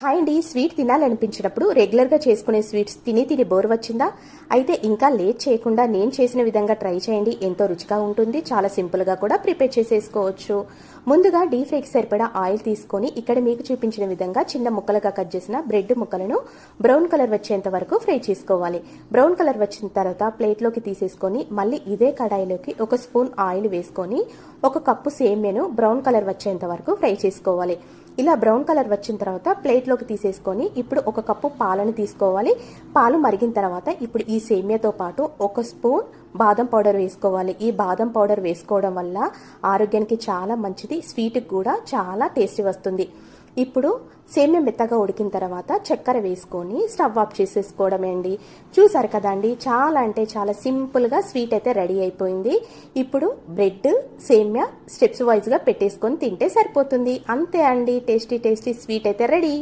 Hi అండి. Sweet తినాలనిపించినప్పుడు రెగ్యులర్గా చేసుకునే స్వీట్స్ తిని తిని బోర్ వచ్చిందా? అయితే ఇంకా లేట్ చేయకుండా నేను చేసిన విధంగా ట్రై చేయండి. ఎంతో రుచిగా ఉంటుంది. చాలా సింపుల్గా కూడా ప్రిపేర్ చేసేసుకోవచ్చు. ముందుగా డీప్ ఫ్రైకి సరిపడా ఆయిల్ తీసుకొని ఇక్కడ మీకు చూపించిన విధంగా చిన్న ముక్కలుగా కట్ చేసిన బ్రెడ్ ముక్కలను బ్రౌన్ కలర్ వచ్చేంత వరకు ఫ్రై చేసుకోవాలి. బ్రౌన్ కలర్ వచ్చిన తర్వాత ప్లేట్లోకి తీసేసుకొని మళ్ళీ ఇదే కడాయిలోకి ఒక స్పూన్ ఆయిల్ వేసుకొని ఒక కప్పు సేమ్యాను బ్రౌన్ కలర్ వచ్చేంత వరకు ఫ్రై చేసుకోవాలి. ఇలా బ్రౌన్ కలర్ వచ్చిన తర్వాత ప్లేట్లోకి తీసేసుకొని ఇప్పుడు ఒక కప్పు పాలను తీసుకోవాలి. పాలు మరిగిన తర్వాత ఇప్పుడు ఈ సేమ్యాతో పాటు ఒక స్పూన్ బాదం పౌడర్ వేసుకోవాలి. ఈ బాదం పౌడర్ వేసుకోవడం వల్ల ఆరోగ్యానికి చాలా మంచిది, స్వీట్కి కూడా చాలా టేస్టీ వస్తుంది. ఇప్పుడు సేమ్యా మెత్తగా ఉడికిన తర్వాత చక్కెర వేసుకొని స్టవ్ ఆఫ్ చేసేసుకోవడమే అండి. చూసారు కదండి, చాలా అంటే చాలా సింపుల్గా స్వీట్ అయితే రెడీ అయిపోయింది. ఇప్పుడు బ్రెడ్ సేమ్యా స్టెప్స్ వైజ్గా పెట్టేసుకొని తింటే సరిపోతుంది. అంతే అండి, టేస్టీ టేస్టీ స్వీట్ అయితే రెడీ.